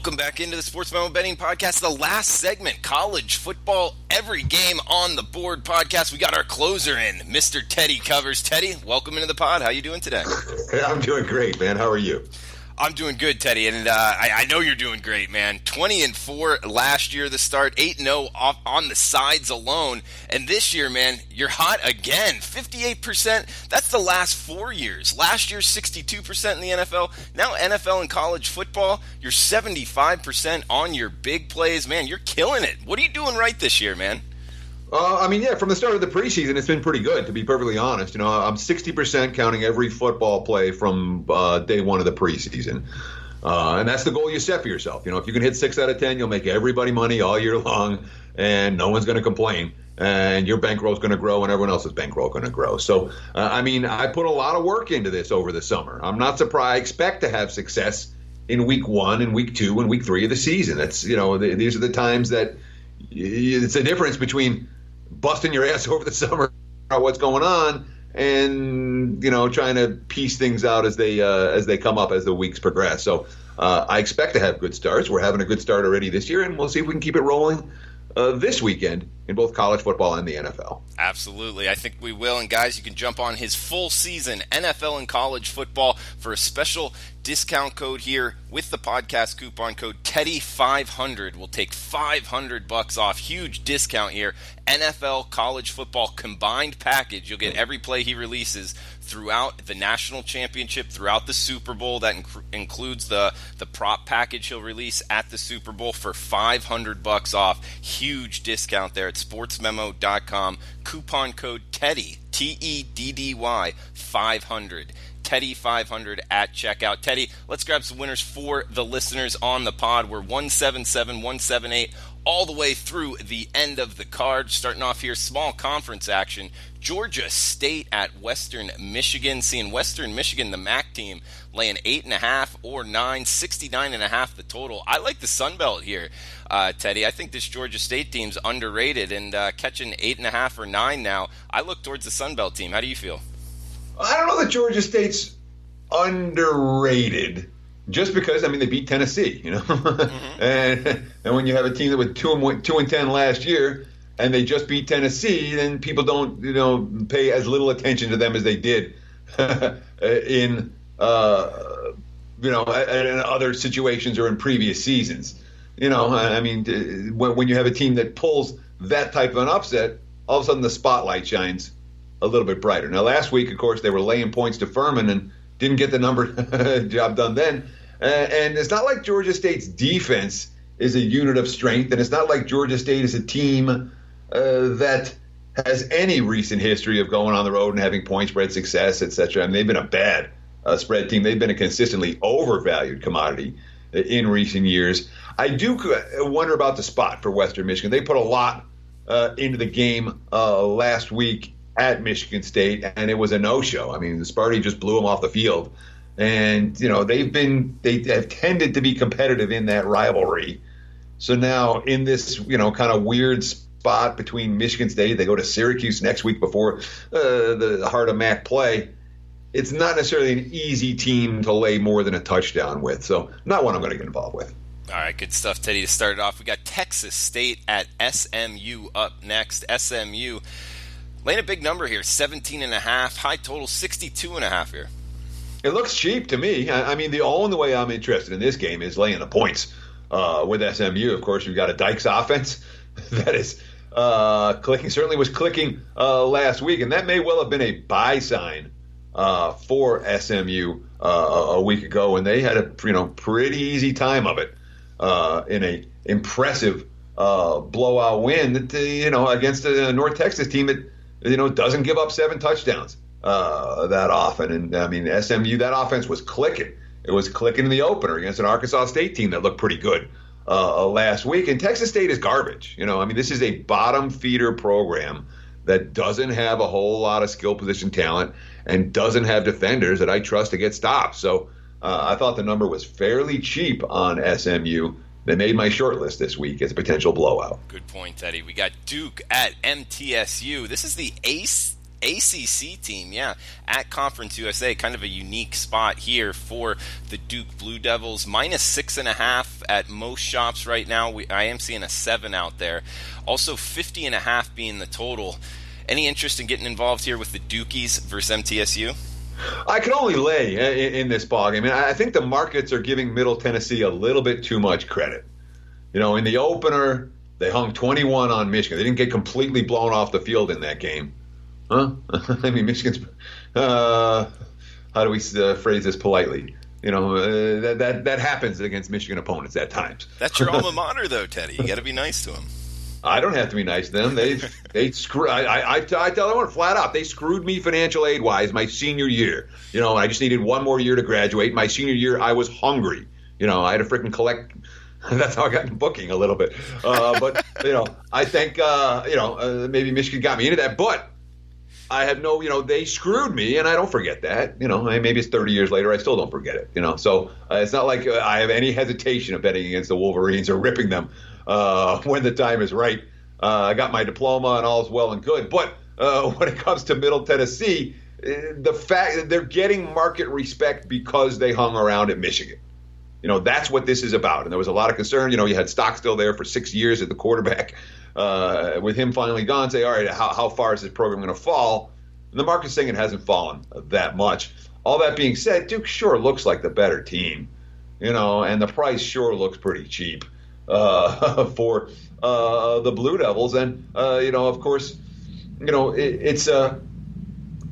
Welcome back into the Sportsmemo Betting Podcast, the last segment, college football, every game on the board podcast. We got our closer in, Mr. Teddy Covers. Teddy, welcome into the pod. How you doing today? I'm doing great, man. How are you? I'm doing good, Teddy, and I know you're doing great, man. 20-4 last year, the start, 8-0 on the sides alone, and this year, man, you're hot again. 58%. That's the last 4 years. Last year, 62% in the NFL. Now, NFL and college football, you're 75% on your big plays, man. You're killing it. What are you doing right this year, man? From the start of the preseason, it's been pretty good, to be perfectly honest. I'm 60% counting every football play from day one of the preseason. And that's the goal you set for yourself. If you can hit 6 out of 10, you'll make everybody money all year long, and no one's going to complain. And your bankroll's going to grow, and everyone else's bankroll going to grow. So, I put a lot of work into this over the summer. I'm not surprised. I expect to have success in week 1 and week 2 and week 3 of the season. That's, these are the times that it's a difference between busting your ass over the summer about what's going on and trying to piece things out as they come up as the weeks progress. So I expect to have good starts. We're having a good start already this year, and we'll see if we can keep it rolling this weekend in both college football and the NFL. Absolutely. I think we will. And guys, you can jump on his full season NFL and college football for a special discount code here with the podcast coupon code Teddy500. We'll take $500 off. Huge discount here. NFL, college football combined package. You'll get every play he releases throughout the national championship, throughout the Super Bowl. That includes the prop package he'll release at the Super Bowl for $500 off. Huge discount there at sportsmemo.com. Coupon code Teddy, Teddy 500. Teddy 500 at checkout. Teddy, let's grab some winners for the listeners on the pod. We're 177, 178 all the way through the end of the card. Starting off here, small conference action. Georgia State at Western Michigan. Seeing Western Michigan, the MAC team, laying 8.5 or 9, 69.5 the total. I like the Sun Belt here, Teddy. I think this Georgia State team's underrated, and catching 8.5 or 9 now, I look towards the Sun Belt team. How do you feel? I don't know that Georgia State's underrated, just because they beat Tennessee, mm-hmm. and when you have a team that was 2-10 last year, and they just beat Tennessee, then people don't pay as little attention to them as they did in other situations or in previous seasons. When you have a team that pulls that type of an upset, all of a sudden the spotlight shines a little bit brighter. Now, last week, of course, they were laying points to Furman and didn't get the number job done then. And it's not like Georgia State's defense is a unit of strength, and it's not like Georgia State is a team that has any recent history of going on the road and having point spread success, etc. They've been a bad spread team. They've been a consistently overvalued commodity in recent years. I do wonder about the spot for Western Michigan. They put a lot into the game last week at Michigan State, and it was a no-show. The Sparty just blew them off the field. And, they have tended to be competitive in that rivalry. So now in this, kind of weird spot between Michigan State, they go to Syracuse next week before the heart of MAC play. It's not necessarily an easy team to lay more than a touchdown with. So not one I'm going to get involved with. All right, good stuff, Teddy. To start it off, we got Texas State at SMU up next. SMU laying a big number here, 17.5, high total 62.5 here. It looks cheap to me. The only way I'm interested in this game is laying the points with SMU. Of course, you've got a Dykes offense that is clicking. Certainly was clicking last week, and that may well have been a buy sign for SMU a week ago, and they had a pretty easy time of it in a impressive blowout win against a North Texas team that doesn't give up 7 touchdowns that often. And SMU, that offense was clicking. It was clicking in the opener against an Arkansas State team that looked pretty good last week. And Texas State is garbage. This is a bottom feeder program that doesn't have a whole lot of skill position talent and doesn't have defenders that I trust to get stops. So I thought the number was fairly cheap on SMU. They made my short list this week as a potential blowout. Good point, Teddy. We got Duke at MTSU. This is the ACC team, yeah, at Conference USA. Kind of a unique spot here for the Duke Blue Devils. -6.5 at most shops right now. I am seeing a 7 out there. Also 50.5 being the total. Any interest in getting involved here with the Dukies versus MTSU? I can only lay in this ballgame. I mean, I think the markets are giving Middle Tennessee a little bit too much credit. In the opener, they hung 21 on Michigan. They didn't get completely blown off the field in that game. Huh? I mean, Michigan's, how do we phrase this politely? That happens against Michigan opponents at times. That's your alma mater, though, Teddy. You got to be nice to them. I don't have to be nice to them. They screw. I tell everyone flat out, they screwed me financial aid wise my senior year. I just needed one more year to graduate. My senior year, I was hungry. I had to freaking collect. That's how I got in booking a little bit. But I think maybe Michigan got me into that. But I have they screwed me, and I don't forget that. Maybe it's 30 years later, I still don't forget it. So it's not like I have any hesitation of betting against the Wolverines or ripping them. When the time is right. I got my diploma and all is well and good. But when it comes to Middle Tennessee, the fact that they're getting market respect because they hung around at Michigan. That's what this is about. And there was a lot of concern. You had Stockstill there for 6 years at the quarterback. With him finally gone, say, all right, how far is this program going to fall? And the market's saying it hasn't fallen that much. All that being said, Duke sure looks like the better team. And the price sure looks pretty cheap. For the Blue Devils. And, of course, it's a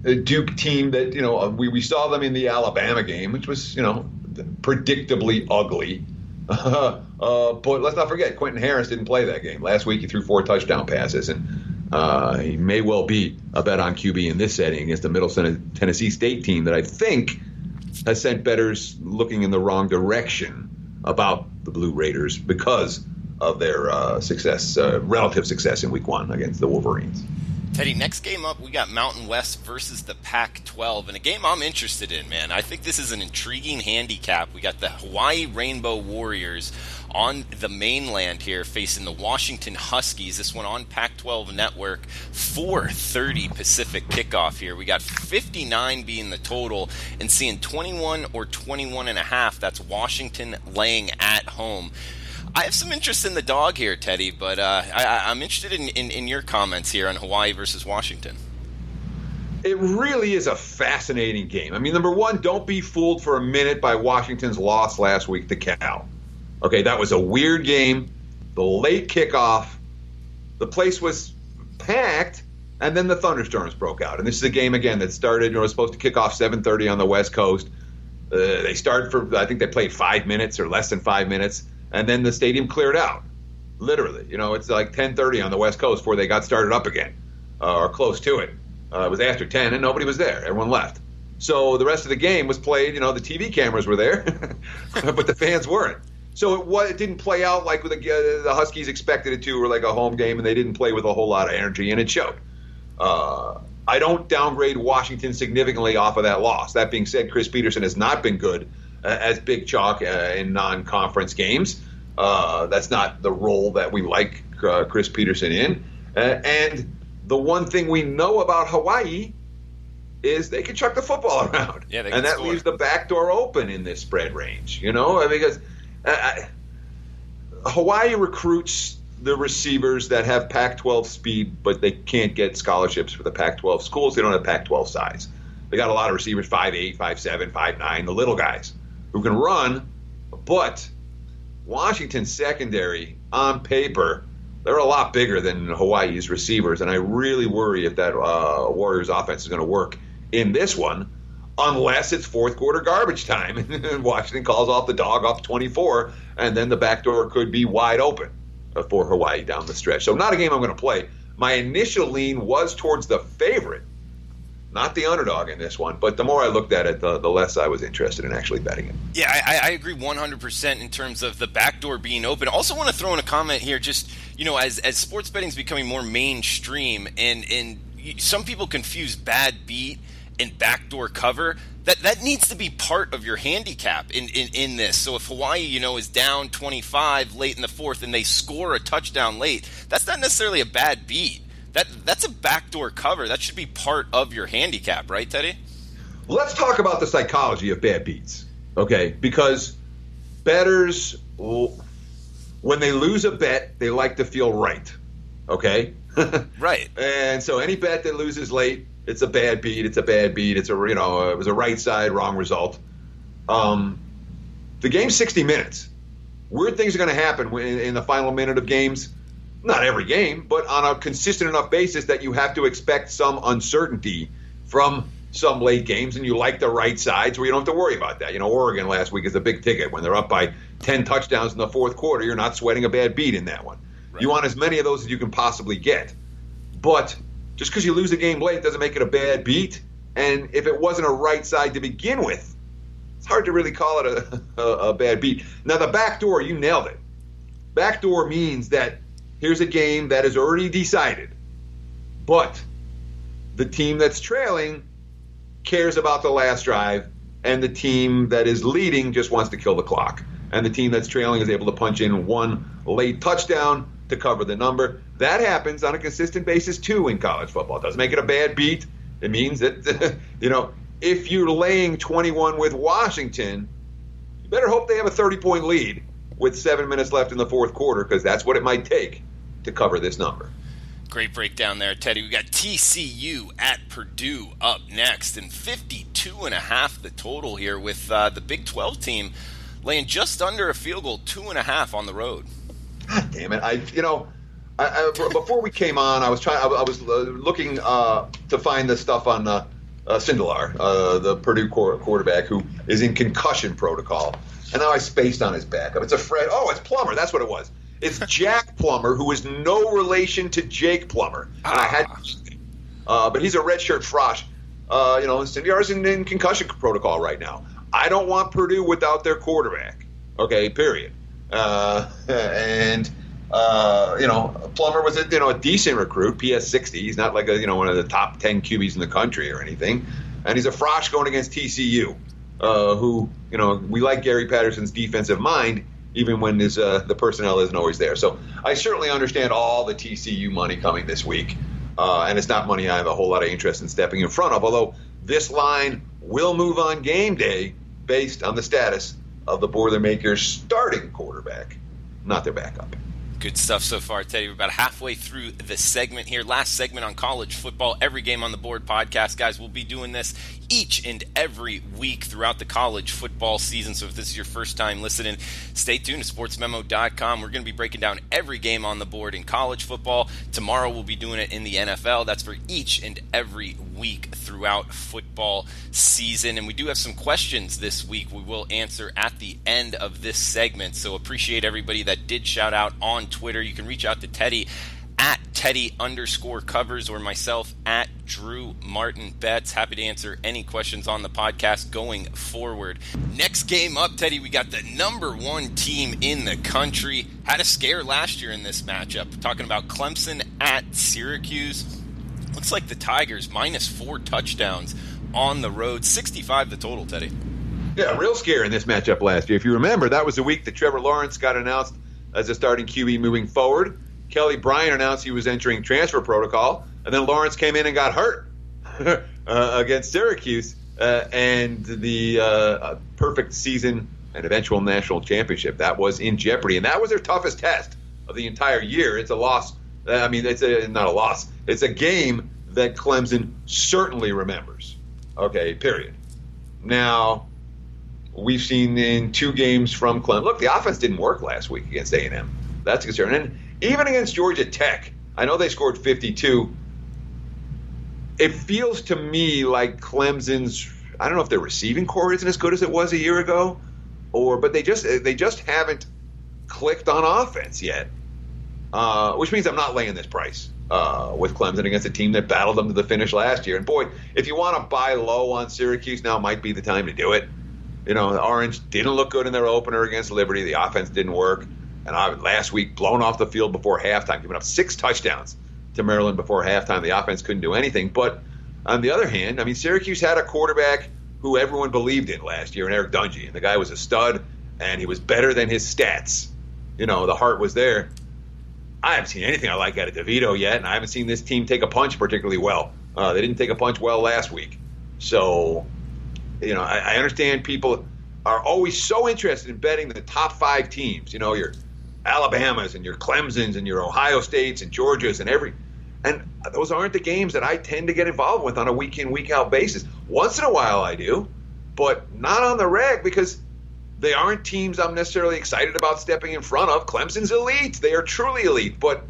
Duke team that, we saw them in the Alabama game, which was, predictably ugly. But let's not forget, Quentin Harris didn't play that game. Last week he threw 4 touchdown passes, and he may well be a bet on QB in this setting against the Middle Tennessee State team that I think has sent bettors looking in the wrong direction about the Blue Raiders because of their relative success in Week 1 against the Wolverines. Teddy, next game up, we got Mountain West versus the Pac-12, and a game I'm interested in, man. I think this is an intriguing handicap. We got the Hawaii Rainbow Warriors on the mainland here facing the Washington Huskies. This one on Pac-12 Network, 4:30 Pacific kickoff here. We got 59 being the total and seeing 21 or 21.5. That's Washington laying at home. I have some interest in the dog here, Teddy, but I'm interested in your comments here on Hawaii versus Washington. It really is a fascinating game. I mean, number one, don't be fooled for a minute by Washington's loss last week to Cal. Okay, that was a weird game. The late kickoff, the place was packed, and then the thunderstorms broke out. And this is a game, again, that started, was supposed to kick off 7:30 on the West Coast. They started for, I think they played 5 minutes or less than 5 minutes. And then the stadium cleared out, literally. It's like 10:30 on the West Coast before they got started up again, or close to it. It was after 10, and nobody was there. Everyone left. So the rest of the game was played. The TV cameras were there, but the fans weren't. So it didn't play out like the Huskies expected it to, or like a home game, and they didn't play with a whole lot of energy, and it showed. I don't downgrade Washington significantly off of that loss. That being said, Chris Peterson has not been good as big chalk in non-conference games. That's not the role that we like Chris Peterson in. And the one thing we know about Hawaii is they can chuck the football around. Yeah, and that leaves the back door open in this spread range, because Hawaii recruits the receivers that have Pac-12 speed, but they can't get scholarships for the Pac-12 schools. They don't have Pac-12 size. They got a lot of receivers, 5'8", 5'7", 5'9", the little guys who can run, but Washington's secondary, on paper, they're a lot bigger than Hawaii's receivers, and I really worry if that Warriors offense is going to work in this one, unless it's fourth quarter garbage time, and Washington calls off the dog up 24, and then the back door could be wide open for Hawaii down the stretch. So not a game I'm going to play. My initial lean was towards the favorite, not the underdog in this one, but the more I looked at it, the less I was interested in actually betting it. Yeah, I agree 100% in terms of the backdoor being open. I also want to throw in a comment here, just, as sports betting is becoming more mainstream, and some people confuse bad beat and backdoor cover. That needs to be part of your handicap in this. So if Hawaii, is down 25 late in the fourth and they score a touchdown late, that's not necessarily a bad beat. That's a backdoor cover. That should be part of your handicap, right, Teddy? Let's talk about the psychology of bad beats, okay? Because bettors, when they lose a bet, they like to feel right, okay? Right. And so any bet that loses late, it's a bad beat. It's a bad beat. It was a right side, wrong result. The game's 60 minutes. Weird things are going to happen in the final minute of games. Not every game, but on a consistent enough basis that you have to expect some uncertainty from some late games, and you like the right sides where you don't have to worry about that. Oregon last week is a big ticket. When they're up by 10 touchdowns in the fourth quarter, you're not sweating a bad beat in that one. Right. You want as many of those as you can possibly get. But just because you lose a game late doesn't make it a bad beat. And if it wasn't a right side to begin with, it's hard to really call it a bad beat. Now, the backdoor, you nailed it. Backdoor means that here's a game that is already decided, but the team that's trailing cares about the last drive, and the team that is leading just wants to kill the clock. And the team that's trailing is able to punch in one late touchdown to cover the number. That happens on a consistent basis, too, in college football. It doesn't make it a bad beat. It means that, if you're laying 21 with Washington, you better hope they have a 30-point lead with 7 minutes left in the fourth quarter, because that's what it might take to cover this number. Great breakdown there, Teddy. We got TCU at Purdue up next, and 52.5 the total here, with the Big 12 team laying just under a field goal, 2.5 on the road. God damn it! Before we came on, I was looking to find the stuff on Sindelar, the Purdue quarterback who is in concussion protocol, and now I spaced on his backup. It's it's Plummer. That's what it was. It's Jack Plummer, who is no relation to Jake Plummer. And but he's a redshirt frosh. Sindelar's in concussion protocol right now. I don't want Purdue without their quarterback. Okay, period. Plummer was a decent recruit, PS 60. He's not like one of the top 10 QBs in the country or anything. And he's a frosh going against TCU, who we like Gary Patterson's defensive mind, even when the personnel isn't always there. So I certainly understand all the TCU money coming this week, and it's not money I have a whole lot of interest in stepping in front of, although this line will move on game day based on the status of the Boilermakers' starting quarterback, not their backup. Good stuff so far, Teddy. We're about halfway through the segment here. Last segment on college football, Every Game on the Board podcast. Guys, we'll be doing this each and every week throughout the college football season. So if this is your first time listening, stay tuned to sportsmemo.com. We're going to be breaking down every game on the board in college football. Tomorrow we'll be doing it in the NFL. That's for each and every week throughout football season. And we do have some questions this week we will answer at the end of this segment. So appreciate everybody that did shout out on Twitter. You can reach out to Teddy at Teddy_covers or myself at Drew Martin Betts. Happy to answer any questions on the podcast going forward. Next game up, Teddy, we got the number one team in the country. Had a scare last year in this matchup. We're talking about Clemson at Syracuse. Looks like the Tigers -4 touchdowns on the road. 65 the total, Teddy. Yeah, real scare in this matchup last year. If you remember, that was the week that Trevor Lawrence got announced as a starting QB moving forward. Kelly Bryant announced he was entering transfer protocol, and then Lawrence came in and got hurt against Syracuse, and the perfect season and eventual national championship that was in jeopardy, and that was their toughest test of the entire year. It's a loss. I mean, it's not a loss. It's a game that Clemson certainly remembers. Okay, period. Now, we've seen in 2 games from Clemson. Look, the offense didn't work last week against A&M. That's a concern. And even against Georgia Tech, I know they scored 52. It feels to me like Clemson's, I don't know if their receiving core isn't as good as it was a year ago, but they just haven't clicked on offense yet, which means I'm not laying this price with Clemson against a team that battled them to the finish last year. And boy, if you want to buy low on Syracuse, now might be the time to do it. The Orange didn't look good in their opener against Liberty. The offense didn't work. And last week, blown off the field before halftime, giving up 6 touchdowns to Maryland before halftime. The offense couldn't do anything. But on the other hand, I mean, Syracuse had a quarterback who everyone believed in last year, in Eric Dungy. And the guy was a stud, and he was better than his stats. The heart was there. I haven't seen anything I like out of DeVito yet, and I haven't seen this team take a punch particularly well. They didn't take a punch well last week. So, I understand people are always so interested in betting the top 5 teams. Your Alabamas and your Clemsons and your Ohio States and Georgias and those aren't the games that I tend to get involved with on a week-in, week-out basis. Once in a while I do, but not on the reg because they aren't teams I'm necessarily excited about stepping in front of. Clemson's elite. They are truly elite, but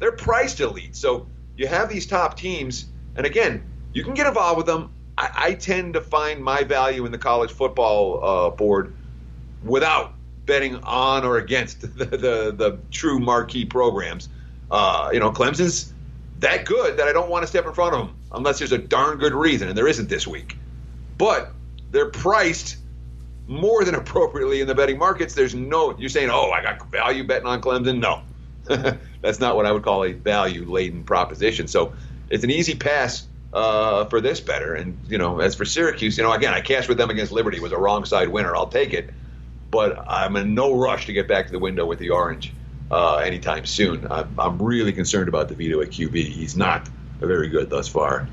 they're priced elite. So you have these top teams, and again, you can get involved with them. I tend to find my value in the college football board without betting on or against the true marquee programs. Clemson's that good that I don't want to step in front of them unless there's a darn good reason, and there isn't this week. But they're priced more than appropriately in the betting markets. You're saying, I got value betting on Clemson? No. That's not what I would call a value-laden proposition. So it's an easy pass for this better. And, as for Syracuse, again, I cashed with them against Liberty. It was a wrong side winner. I'll take it. But I'm in no rush to get back to the window with the orange anytime soon. I'm really concerned about DeVito at QB. He's not very good thus far.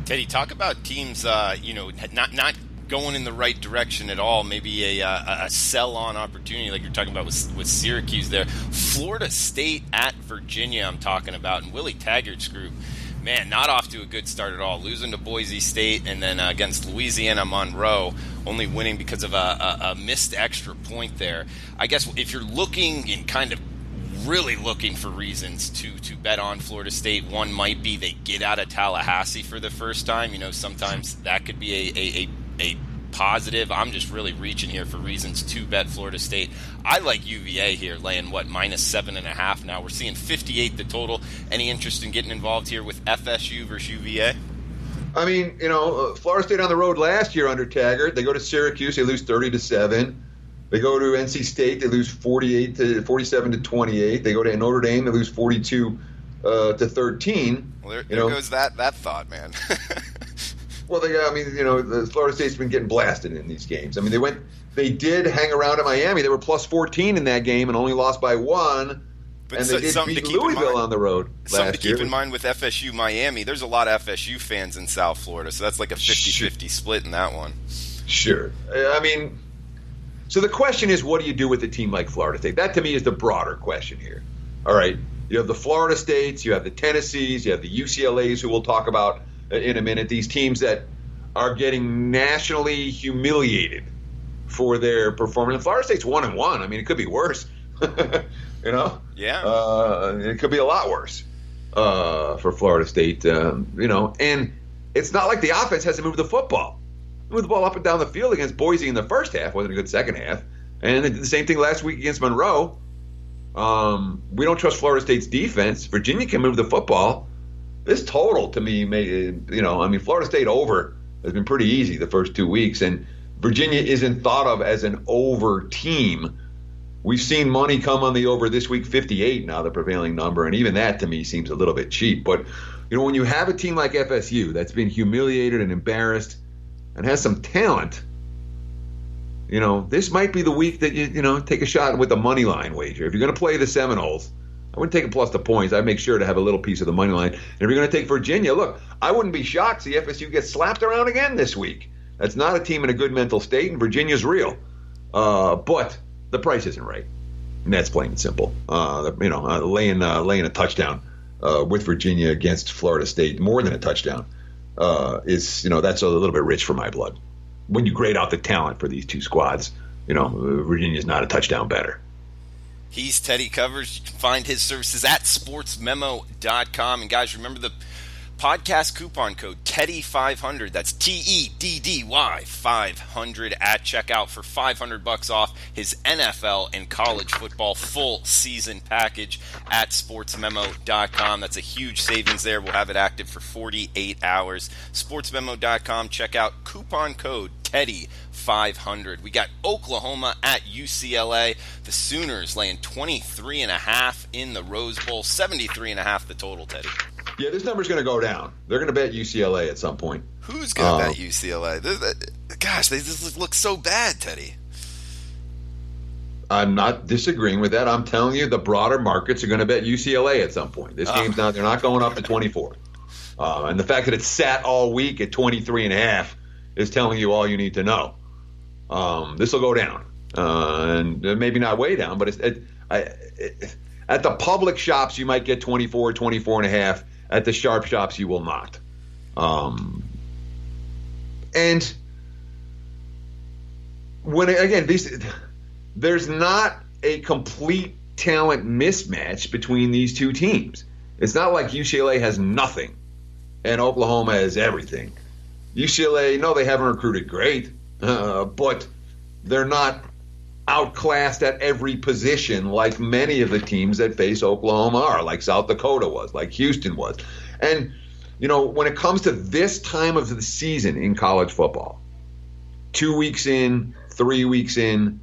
Teddy, talk about teams, not going in the right direction at all. Maybe a sell-on opportunity like you're talking about with Syracuse there. Florida State at Virginia I'm talking about, and Willie Taggart's group. Man, not off to a good start at all. Losing to Boise State and then against Louisiana Monroe, only winning because of a missed extra point there. I guess if you're looking and kind of really looking for reasons to bet on Florida State, one might be they get out of Tallahassee for the first time. Sometimes that could be a positive. I'm just really reaching here for reasons to bet Florida State. I like UVA here, laying -7.5 now. We're seeing 58 the total. Any interest in getting involved here with FSU versus UVA? I mean, Florida State on the road last year under Taggart. They go to Syracuse, they lose 30-7. They go to NC State, they lose 47-28. They go to Notre Dame, they lose 42-13. Well, there goes that thought, man. Well, the Florida State's been getting blasted in these games. I mean, they did hang around at Miami. They were +14 in that game and only lost by 1. But they did beat Louisville on the road last year. Something to keep in mind with FSU Miami, there's a lot of FSU fans in South Florida, so that's like a 50-50 split in that one. Sure. So the question is, what do you do with a team like Florida State? That, to me, is the broader question here. All right, you have the Florida States, you have the Tennessees, you have the UCLAs, who we'll talk about in a minute, these teams that are getting nationally humiliated for their performance. And Florida State's 1-1. I mean, it could be worse. Yeah. It could be a lot worse for Florida State. And it's not like the offense hasn't moved the football. They moved the ball up and down the field against Boise in the first half. Wasn't a good second half. And they did the same thing last week against Monroe. We don't trust Florida State's defense. Virginia can move the football. This total, to me, Florida State over has been pretty easy the first 2 weeks, and Virginia isn't thought of as an over team. We've seen money come on the over this week, 58 now, the prevailing number, and even that to me seems a little bit cheap. But, when you have a team like FSU that's been humiliated and embarrassed and has some talent, this might be the week that you take a shot with the money line wager. If you're going to play the Seminoles, I wouldn't take it plus the points. I'd make sure to have a little piece of the money line. And if you're going to take Virginia, look, I wouldn't be shocked to see FSU get slapped around again this week. That's not a team in a good mental state, and Virginia's real. But the price isn't right. And that's plain and simple. Laying a touchdown with Virginia against Florida State, more than a touchdown, that's a little bit rich for my blood. When you grade out the talent for these two squads, Virginia's not a touchdown better. He's Teddy Covers. You can find his services at sportsmemo.com. And guys, remember the podcast coupon code TEDDY500. That's TEDDY 500 at checkout for $500 off his NFL and college football full season package at sportsmemo.com. That's a huge savings there. We'll have it active for 48 hours. Sportsmemo.com. Check out coupon code TEDDY500. We got Oklahoma at UCLA. The Sooners laying 23.5 in the Rose Bowl. 73.5 the total, Teddy. Yeah, this number's going to go down. They're going to bet UCLA at some point. Who's going to bet UCLA? Gosh, they just look so bad, Teddy. I'm not disagreeing with that. I'm telling you, the broader markets are going to bet UCLA at some point. This game's now, they're not going up to 24. And the fact that it's sat all week at 23.5 is telling you all you need to know. This will go down. And maybe not way down, but at the public shops, you might get 24, 24.5. At the sharp shops, you will not. And when, again, there's not a complete talent mismatch between these two teams. It's not like UCLA has nothing and Oklahoma has everything. UCLA, no, they haven't recruited great, but they're not outclassed at every position like many of the teams that face Oklahoma are, like South Dakota was, like Houston was. And, when it comes to this time of the season in college football, 2 weeks in, 3 weeks in,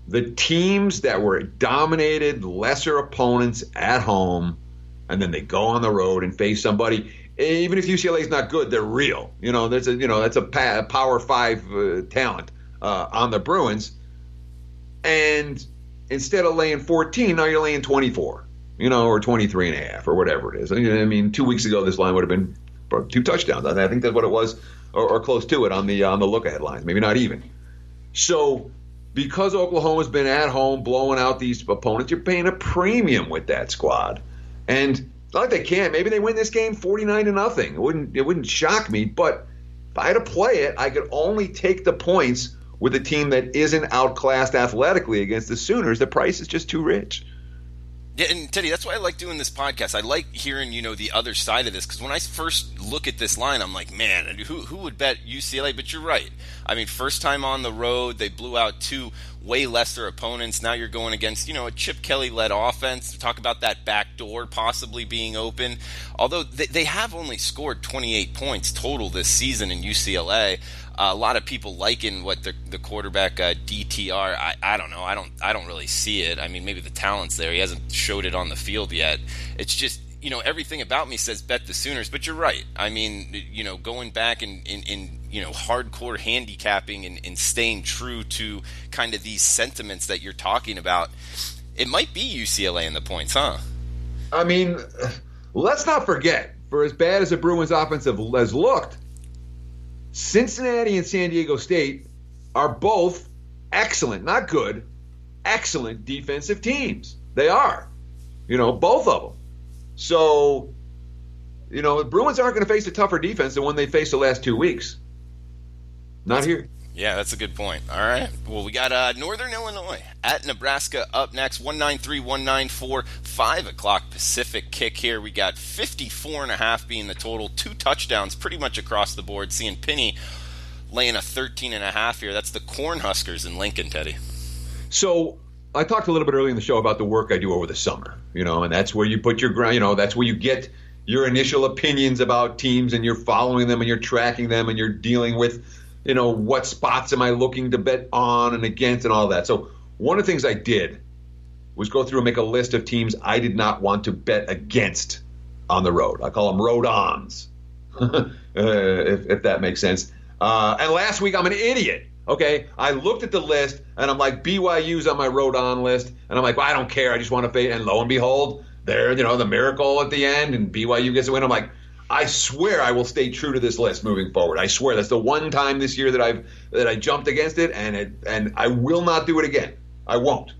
the teams that were dominated lesser opponents at home, and then they go on the road and face somebody, even if UCLA is not good, they're real. That's a Power 5 talent on the Bruins. And instead of laying 14, now you're laying 24, or 23.5 or whatever it is. I mean, 2 weeks ago, this line would have been 2 touchdowns. I think that's what it was, or close to it on the look-ahead lines, maybe not even. So because Oklahoma's been at home blowing out these opponents, you're paying a premium with that squad. And it's not like they can't. Maybe they win this game 49-0. It wouldn't shock me. But if I had to play it, I could only take the points with a team that isn't outclassed athletically against the Sooners. The price is just too rich. Yeah, and Teddy, that's why I like doing this podcast. I like hearing, the other side of this, because when I first look at this line, I'm like, man, who would bet UCLA? But you're right. I mean, first time on the road, they blew out 2 way lesser opponents. Now you're going against, a Chip Kelly-led offense. Talk about that back door possibly being open. Although they have only scored 28 points total this season in UCLA. A lot of people liking what the quarterback DTR. I don't know. I don't really see it. I mean, maybe the talent's there. He hasn't showed it on the field yet. It's just, everything about me says bet the Sooners. But you're right. I mean, going back in hardcore handicapping and staying true to kind of these sentiments that you're talking about, it might be UCLA in the points, huh? I mean, let's not forget, for as bad as the Bruins offense has looked, Cincinnati and San Diego State are both excellent, not good, excellent defensive teams. They are, both of them. So, the Bruins aren't going to face a tougher defense than one they faced the last 2 weeks. Not here. Yeah, that's a good point. All right. Well, we got Northern Illinois at Nebraska up next, 193-194, 5 o'clock Pacific kick here. We got 54.5 being the total, 2 touchdowns pretty much across the board. Seeing Penny laying a 13.5 here. That's the Cornhuskers in Lincoln, Teddy. So I talked a little bit earlier in the show about the work I do over the summer, and that's where you put your ground, that's where you get your initial opinions about teams, and you're following them and you're tracking them and you're dealing with what spots am I looking to bet on and against and all that. So one of the things I did was go through and make a list of teams I did not want to bet against on the road. I call them road-ons, if that makes sense. And last week, I'm an idiot. Okay, I looked at the list, and I'm like, BYU's on my road-on list. And I'm like, well, I don't care. I just want to pay. And lo and behold, there, the miracle at the end, and BYU gets a win. I'm like, I swear I will stay true to this list moving forward. I swear that's the one time this year that I jumped against it, and I will not do it again. I won't.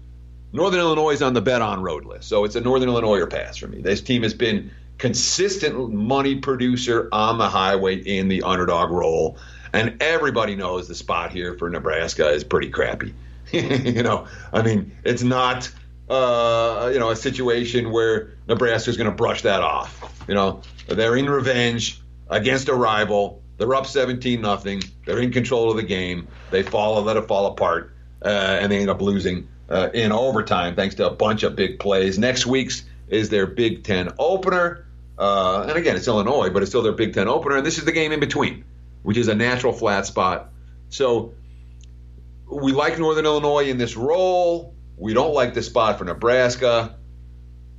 Northern Illinois is on the bet on road list, so it's a Northern Illinois or pass for me. This team has been consistent money producer on the highway in the underdog role, and everybody knows the spot here for Nebraska is pretty crappy. I mean, it's not a situation where Nebraska is going to brush that off. They're in revenge against a rival. They're up 17-0. They're in control of the game. They let it fall apart, and they end up losing in overtime thanks to a bunch of big plays. Next week's is their Big Ten opener. And again, it's Illinois, but it's still their Big Ten opener. And this is the game in between, which is a natural flat spot. So we like Northern Illinois in this role. We don't like the spot for Nebraska.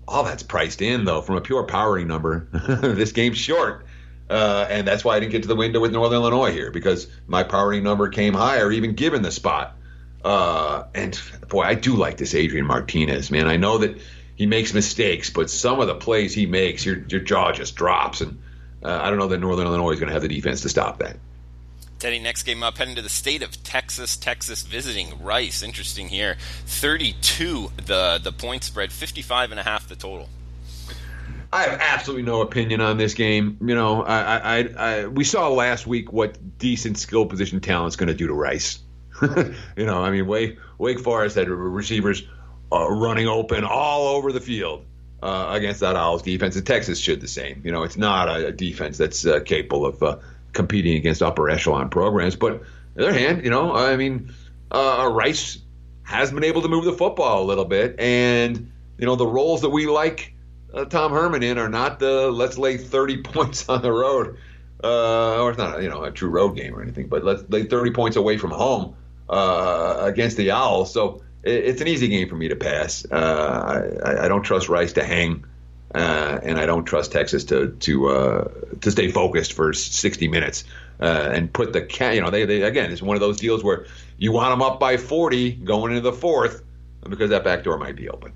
All that's priced in, though, from a pure powering number. This game's short. And that's why I didn't get to the window with Northern Illinois here, because my powering number came higher, even given the spot. And boy, I do like this Adrian Martinez, man. I know that he makes mistakes, but some of the plays he makes, your jaw just drops. And I don't know that Northern Illinois is going to have the defense to stop that. Teddy, next game up, heading to the state of Texas. Texas visiting Rice. Interesting here. 32 the point spread, 55.5 the total. I have absolutely no opinion on this game. You know, we saw last week what decent skill position talent is going to do to Rice. You know, I mean, Wake Forest had receivers running open all over the field against that Owls defense, and Texas should the same. You know, it's not a defense that's capable of competing against upper echelon programs. But on the other hand, you know, I mean, Rice has been able to move the football a little bit, and you know, the roles that we like Tom Herman in are not the let's lay 30 points on the road, or it's not a true road game or anything, but let's lay 30 points away from home against the Owls. So it's an easy game for me to pass. I don't trust Rice to hang, and I don't trust Texas to stay focused for 60 minutes and put the they again, it's one of those deals where you want them up by 40 going into the fourth because that back door might be open.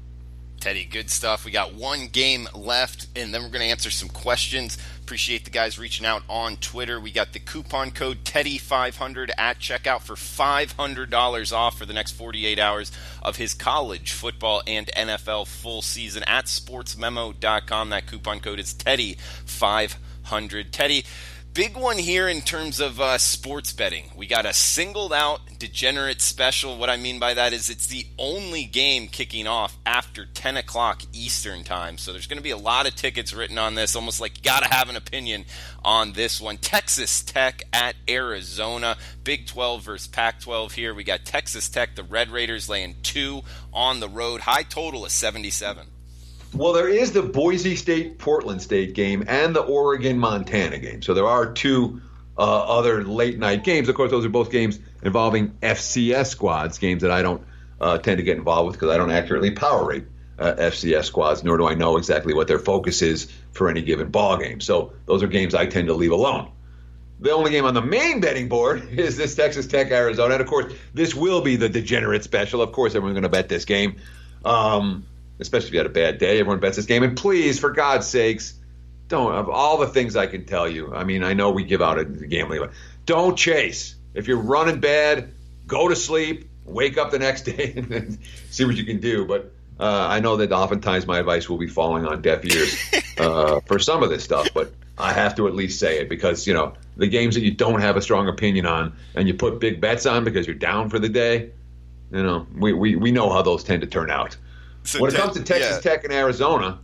Teddy, good stuff. We got one game left, and then we're going to answer some questions. Appreciate the guys reaching out on Twitter. We got the coupon code Teddy500 at checkout for $500 off for the next 48 hours of his college football and NFL full season at sportsmemo.com. That coupon code is Teddy500. Teddy, big one here in terms of sports betting. We got a singled out degenerate special. What I mean by that is it's the only game kicking off after 10 o'clock Eastern time. So there's going to be a lot of tickets written on this, almost like you got to have an opinion on this one. Texas Tech at Arizona. Big 12 versus Pac-12 here. We got Texas Tech, the Red Raiders, laying 2 on the road. High total of 77. Well, there is the Boise State-Portland State game and the Oregon-Montana game. So there are 2 other late-night games. Of course, those are both games involving FCS squads, games that I don't tend to get involved with because I don't accurately power rate FCS squads, nor do I know exactly what their focus is for any given ball game. So those are games I tend to leave alone. The only game on the main betting board is this Texas Tech-Arizona. And, of course, this will be the degenerate special. Of course, everyone's going to bet this game. Especially if you had a bad day, everyone bets this game. And please, for God's sakes, don't, of all the things I can tell you, I mean, I know we give out a gambling, but don't chase. If you're running bad, go to sleep, wake up the next day, and see what you can do. But I know that oftentimes my advice will be falling on deaf ears for some of this stuff, but I have to at least say it because, you know, the games that you don't have a strong opinion on and you put big bets on because you're down for the day, you know, we know how those tend to turn out. So when it comes to Texas Tech and Arizona,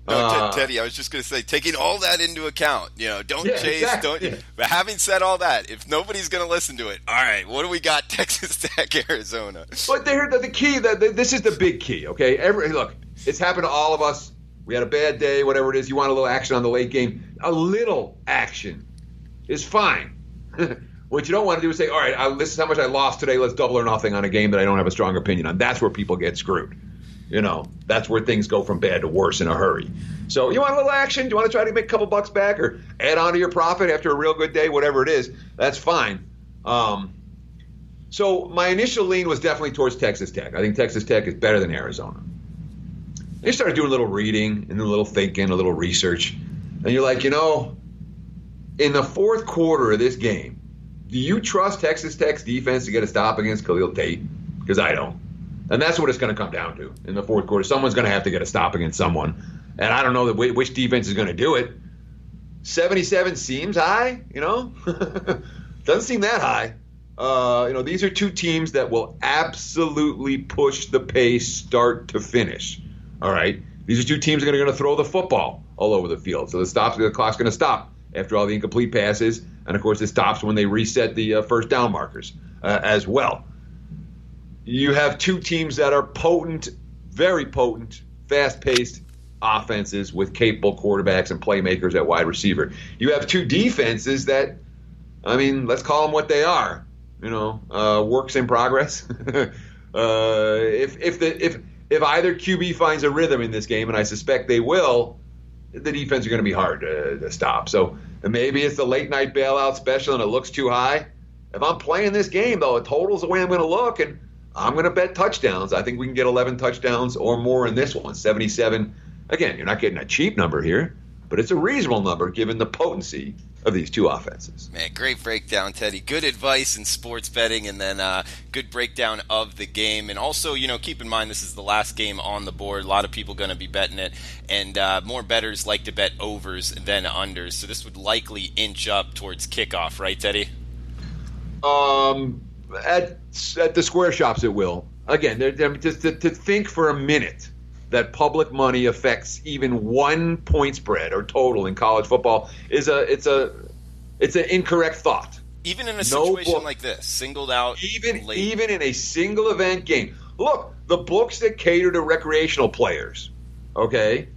Teddy, I was just going to say, taking all that into account, you know, don't chase, exactly. But having said all that, if nobody's going to listen to it, all right, what do we got? Texas Tech, Arizona. But the key, this is the big key, okay? Look, it's happened to all of us. We had a bad day, whatever it is. You want a little action on the late game. A little action is fine. What you don't want to do is say, all right, this is how much I lost today. Let's double or nothing on a game that I don't have a strong opinion on. That's where people get screwed. You know, that's where things go from bad to worse in a hurry. So you want a little action? Do you want to try to make a couple bucks back or add on to your profit after a real good day, whatever it is? That's fine. So my initial lean was definitely towards Texas Tech. I think Texas Tech is better than Arizona. And you started doing a little reading and a little thinking, a little research. And you're like, you know, in the fourth quarter of this game, do you trust Texas Tech's defense to get a stop against Khalil Tate? Because I don't. And that's what it's going to come down to in the fourth quarter. Someone's going to have to get a stop against someone. And I don't know which defense is going to do it. 77 seems high, you know. Doesn't seem that high. You know, these are 2 teams that will absolutely push the pace start to finish. All right. These are 2 teams that are going to throw the football all over the field. So the clock's going to stop after all the incomplete passes. And, of course, it stops when they reset the first down markers as well. You have 2 teams that are potent, very potent, fast-paced offenses with capable quarterbacks and playmakers at wide receiver. You have 2 defenses that, I mean, let's call them what they are. You know, works in progress. If either QB finds a rhythm in this game, and I suspect they will, the defense are going to be hard to stop. So maybe it's the late-night bailout special and it looks too high. If I'm playing this game, though, a total's the way I'm going to look, and I'm going to bet touchdowns. I think we can get 11 touchdowns or more in this one. 77. Again, you're not getting a cheap number here, but it's a reasonable number given the potency of these two offenses. Man, great breakdown, Teddy. Good advice in sports betting, and then good breakdown of the game. And also, keep in mind this is the last game on the board. A lot of people going to be betting it, and more bettors like to bet overs than unders. So this would likely inch up towards kickoff, right, Teddy? At the square shops, it will. Again, just to think for a minute that public money affects even 1 point spread or total in college football it's an incorrect thought. Even in a situation like this, singled out even in a single event game. Look, the books that cater to recreational players, okay,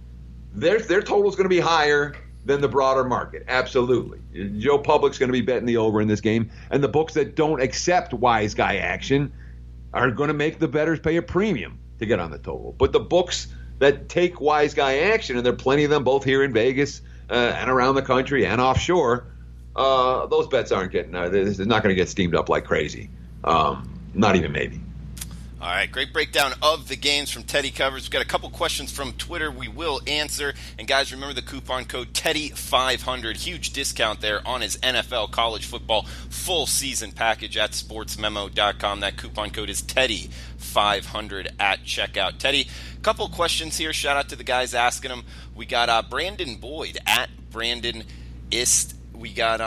their total is going to be higher than the broader market. Absolutely. Joe Public's going to be betting the over in this game, and the books that don't accept wise guy action are going to make the bettors pay a premium to get on the total. But the books that take wise guy action, and there are plenty of them both here in Vegas and around the country and offshore, those bets aren't getting this is not going to get steamed up like crazy. Not even maybe. All right, great breakdown of the games from Teddy Covers. We've got a couple questions from Twitter we will answer. And guys, remember the coupon code Teddy500. Huge discount there on his NFL college football full season package at sportsmemo.com. That coupon code is Teddy500 at checkout. Teddy, a couple questions here. Shout out to the guys asking them. We got Brandon Boyd at Brandon Ist. We got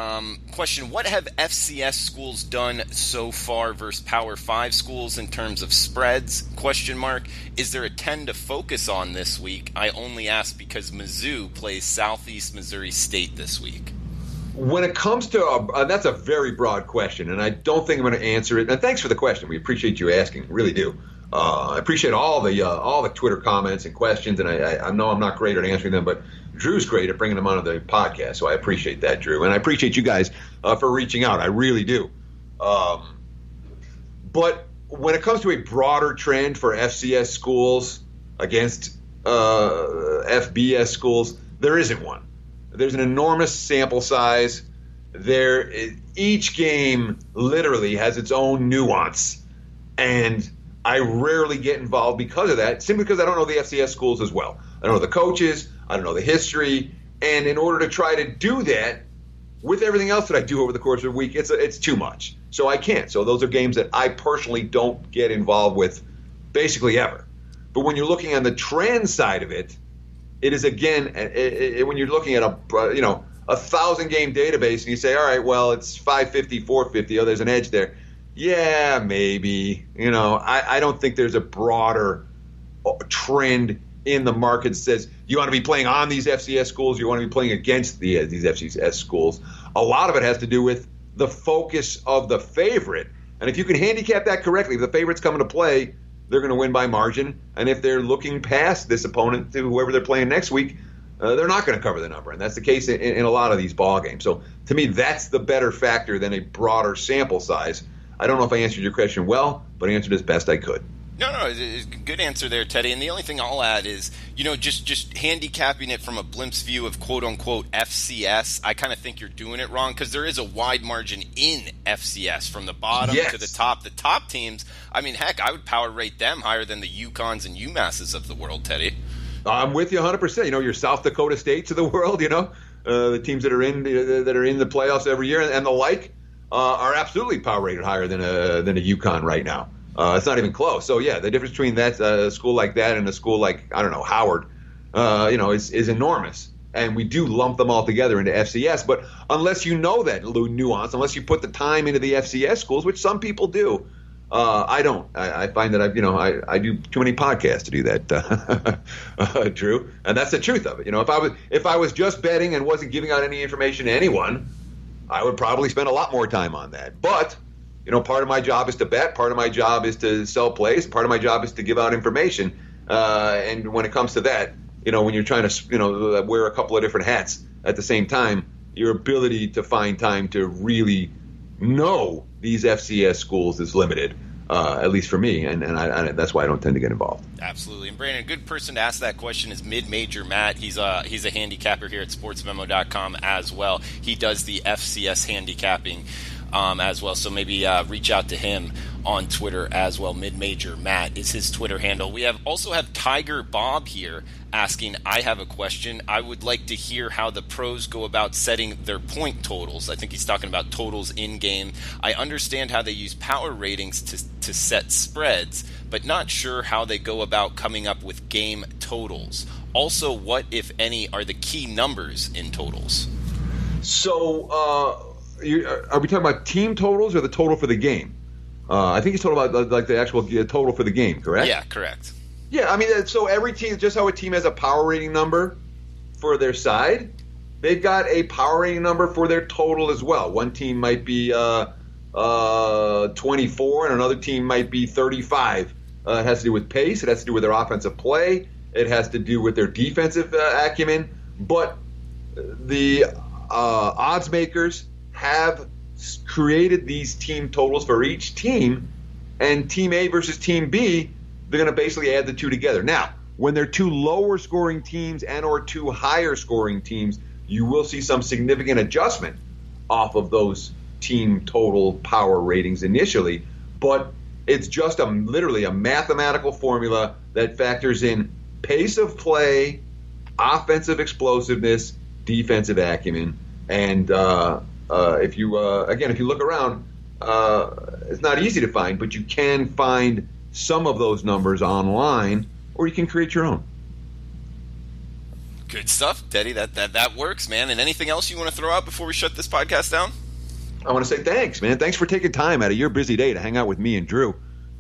question, what have FCS schools done so far versus Power 5 schools in terms of spreads? Question mark. Is there a 10 to focus on this week? I only ask because Mtsu plays Southeast Missouri State this week. When it comes to that's a very broad question, and I don't think I'm going to answer it. And thanks for the question. We appreciate you asking. Really do. I appreciate all the Twitter comments and questions, and I know I'm not great at answering them, but Drew's great at bringing them onto the podcast, so I appreciate that, Drew. And I appreciate you guys for reaching out. I really do. But when it comes to a broader trend for FCS schools against FBS schools, there isn't one. There's an enormous sample size. Each game literally has its own nuance, and I rarely get involved because of that, simply because I don't know the FCS schools as well. I don't know the coaches. I don't know the history. And in order to try to do that with everything else that I do over the course of a week, it's too much. So I can't. So those are games that I personally don't get involved with basically ever. But when you're looking on the trend side of it, it is, again, when you're looking at a 1,000-game database and you say, all right, well, it's 550, 450. Oh, there's an edge there. Yeah, maybe. I don't think there's a broader trend in the market that says you want to be playing on these FCS schools, you want to be playing against these FCS schools. A lot of it has to do with the focus of the favorite. And if you can handicap that correctly, if the favorite's coming to play, they're going to win by margin. And if they're looking past this opponent to whoever they're playing next week, they're not going to cover the number. And that's the case in a lot of these ball games. So to me, that's the better factor than a broader sample size. I don't know if I answered your question well, but I answered as best I could. No, it's a good answer there, Teddy. And the only thing I'll add is, just handicapping it from a blimp's view of quote-unquote FCS, I kind of think you're doing it wrong because there is a wide margin in FCS from the bottom to the top. The top teams, I mean, heck, I would power rate them higher than the UConns and UMasses of the world, Teddy. I'm with you 100%. Your South Dakota States of the world, the teams that are in the playoffs every year and the like are absolutely power rated higher than a UConn right now. It's not even close. So, yeah, the difference between a school like that and a school like, I don't know, Howard, is enormous. And we do lump them all together into FCS. But unless you know that nuance, unless you put the time into the FCS schools, which some people do, I don't. I find that I do too many podcasts to do that, Drew. And that's the truth of it. If I was just betting and wasn't giving out any information to anyone, I would probably spend a lot more time on that. But part of my job is to bet. Part of my job is to sell plays. Part of my job is to give out information. And when it comes to that, when you're trying to, wear a couple of different hats at the same time, your ability to find time to really know these FCS schools is limited, at least for me. And that's why I don't tend to get involved. Absolutely. And Brandon, a good person to ask that question is Mid-Major Matt. He's a handicapper here at sportsmemo.com as well. He does the FCS handicapping. as well. So maybe reach out to him on Twitter as well. Mid-Major Matt is his Twitter handle. We also have Tiger Bob here asking, I have a question. I would like to hear how the pros go about setting their point totals. I think he's talking about totals in-game. I understand how they use power ratings to set spreads, but not sure how they go about coming up with game totals. Also, what, if any, are the key numbers in totals? So, are we talking about team totals or the total for the game? I think he's talking about like the actual total for the game, correct? Yeah, correct. Yeah, I mean, so every team, just how a team has a power rating number for their side, they've got a power rating number for their total as well. One team might be 24 and another team might be 35. It has to do with pace. It has to do with their offensive play. It has to do with their defensive acumen. But the odds makers have created these team totals for each team, and Team A versus Team B, they're going to basically add the two together. Now, when they're two lower scoring teams and or two higher scoring teams, you will see some significant adjustment off of those team total power ratings initially, but it's just literally a mathematical formula that factors in pace of play, offensive explosiveness, defensive acumen, and if you look around, it's not easy to find, but you can find some of those numbers online, or you can create your own. Good stuff, Teddy. That works, man. And anything else you want to throw out before we shut this podcast down? I want to say thanks, man. Thanks for taking time out of your busy day to hang out with me and Drew.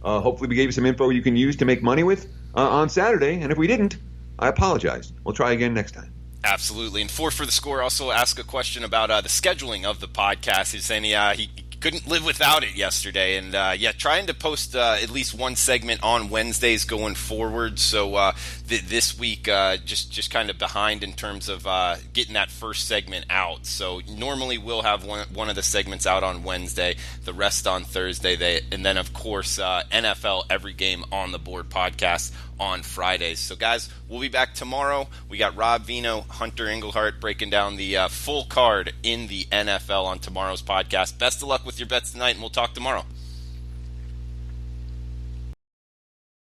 Hopefully we gave you some info you can use to make money with on Saturday, and if we didn't, I apologize. We'll try again next time. Absolutely. And for the score, also ask a question about the scheduling of the podcast. He's saying he couldn't live without it yesterday, and trying to post at least one segment on Wednesdays going forward. So this week just kind of behind in terms of getting that first segment out. So normally we'll have one of the segments out on Wednesday, the rest on Thursday, and then of course NFL Every Game on the Board podcast on Fridays. So guys, we'll be back tomorrow. We got Rob Vino, Hunter Englehart breaking down the full card in the NFL on tomorrow's podcast. Best of luck with your bets tonight, and we'll talk tomorrow.